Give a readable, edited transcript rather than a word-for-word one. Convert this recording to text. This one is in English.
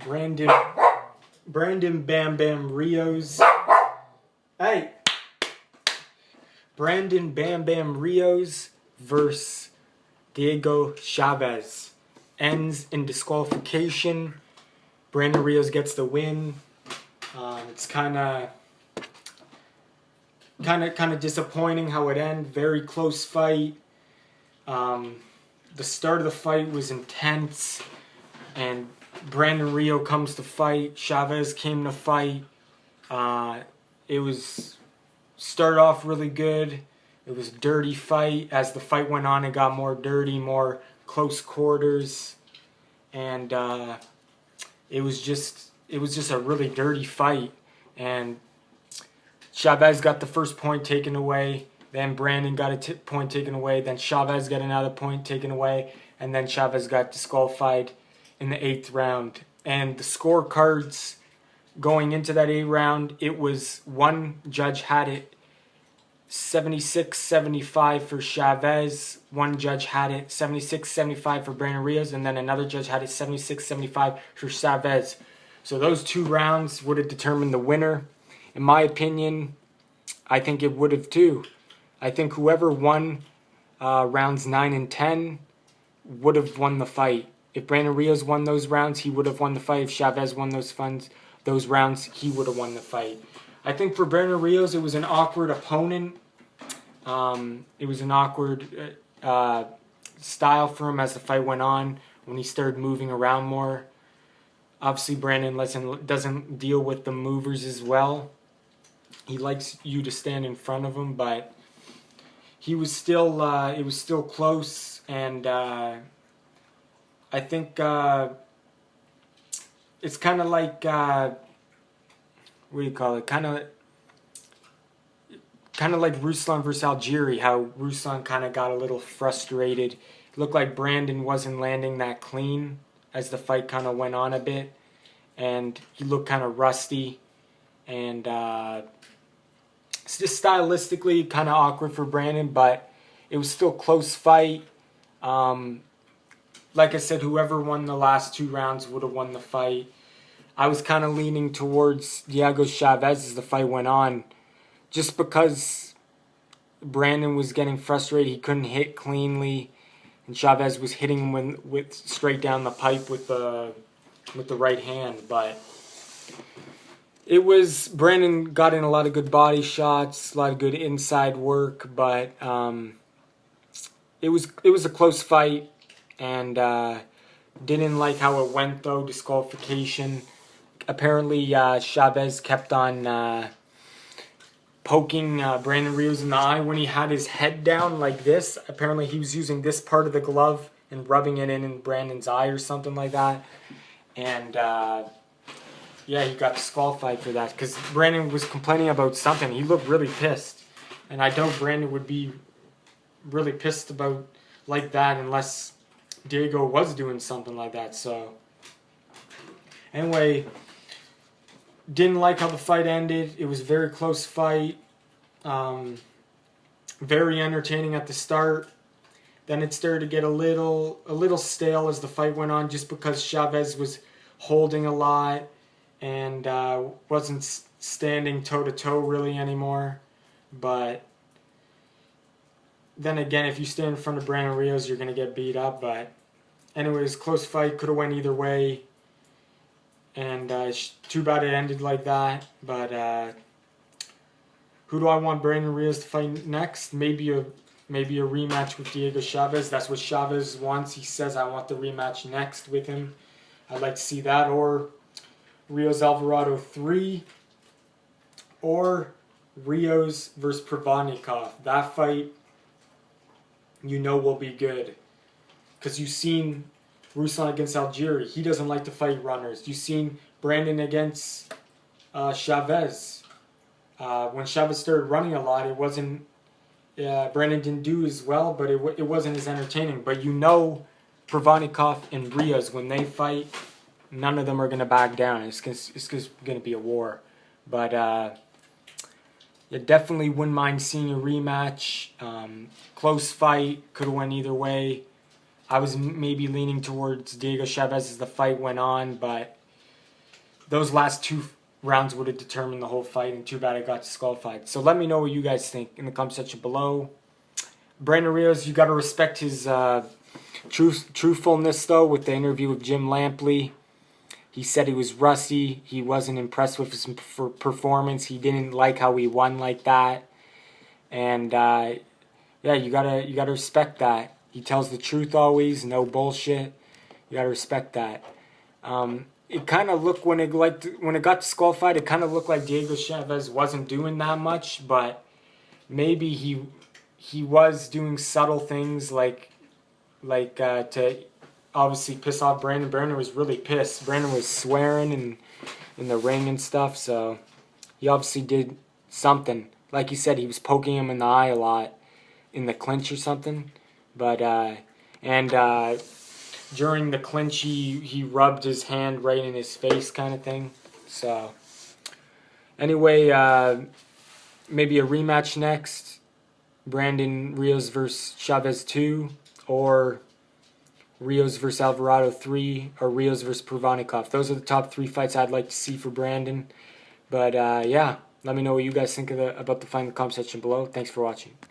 Brandon Bam Bam Rios. Hey! Brandon Bam Bam Rios versus Diego Chaves. Ends in disqualification. Brandon Rios gets the win. It's kind of disappointing how it ended. Very close fight. The start of the fight was intense, and Brandon Rio comes to fight. Chaves came to fight. It was started off really good. It was a dirty fight. As the fight went on, it got more dirty, more close quarters, and it was just a really dirty fight. And Chaves got the first point taken away. Then Brandon got a point taken away. Then Chaves got another point taken away. And then Chaves got disqualified in the 8th round. And the scorecards going into that 8th round, it was one judge had it 76-75 for Chaves. One judge had it 76-75 for Brandon Rios. And then another judge had it 76-75 for Chaves. So those 2 rounds would have determined the winner. In my opinion, I think it would have too. I think whoever won rounds 9 and 10 would have won the fight. If Brandon Rios won those rounds, he would have won the fight. If Chaves won those rounds, he would have won the fight. I think for Brandon Rios, it was an awkward opponent. It was an awkward style for him as the fight went on, when he started moving around more. Obviously, Brandon doesn't deal with the movers as well. He likes you to stand in front of him, but he was still it was still close, and I think it's kind of like what do you call it? Kind of like Ruslan versus Algieri. How Ruslan kind of got a little frustrated. It looked like Brandon wasn't landing that clean as the fight kind of went on a bit, and he looked kind of rusty, and it's just stylistically kind of awkward for Brandon, but it was still a close fight. Like I said, whoever won the last 2 rounds would have won the fight. I was kind of leaning towards Diego Chaves as the fight went on, just because Brandon was getting frustrated. He couldn't hit cleanly, and Chaves was hitting him with straight down the pipe with the right hand. But it was, Brandon got in a lot of good body shots, a lot of good inside work, but it was a close fight, and didn't like how it went though. Disqualification. Apparently, Chaves kept on poking Brandon Rios in the eye when he had his head down like this. Apparently, he was using this part of the glove and rubbing it in Brandon's eye or something like that. And yeah, he got disqualified for that because Brandon was complaining about something. He looked really pissed, and I doubt Brandon would be really pissed about like that unless Diego was doing something like that. So anyway, didn't like how the fight ended. It was a very close fight. Very entertaining at the start. Then it started to get a little stale as the fight went on, just because Chaves was holding a lot and wasn't standing toe-to-toe really anymore. But then again, if you stand in front of Brandon Rios, you're going to get beat up. But anyways, close fight. Could have went either way. And too bad it ended like that. But who do I want Brandon Rios to fight next? Maybe a rematch with Diego Chaves. That's what Chaves wants. He says, I want the rematch next with him. I'd like to see that. Or Rios Alvarado 3. Or Rios versus Provodnikov. That fight, will be good. Because you've seen Ruslan against Algieri. He doesn't like to fight runners. You've seen Brandon against Chaves. When Chaves started running a lot, it wasn't... Brandon didn't do as well, but it wasn't as entertaining. But Provodnikov and Rios, when they fight, none of them are going to back down. It's going to be a war. But definitely wouldn't mind seeing a rematch. Close fight. Could have went either way. I was maybe leaning towards Diego Chaves as the fight went on, but those last 2 rounds would have determined the whole fight, and too bad I got disqualified. So let me know what you guys think in the comment section below. Brandon Rios, you got to respect his truthfulness, though, with the interview with Jim Lampley. He said he was rusty. He wasn't impressed with his performance. He didn't like how he won like that. And yeah, you gotta respect that. He tells the truth always, no bullshit. You gotta respect that. It kind of looked when it got disqualified, it kind of looked like Diego Chaves wasn't doing that much, but maybe he was doing subtle things like to obviously piss off Brandon. Brandon was really pissed. Brandon was swearing in the ring and stuff, so he obviously did something. Like he said, he was poking him in the eye a lot in the clinch or something. But during the clinch, he rubbed his hand right in his face, kind of thing. So anyway, maybe a rematch next. Brandon Rios versus Chaves 2, or Rios versus Alvarado 3, or Rios versus Provodnikov. Those are the top 3 fights I'd like to see for Brandon. But yeah, let me know what you guys think about the fight in the comment section below. Thanks for watching.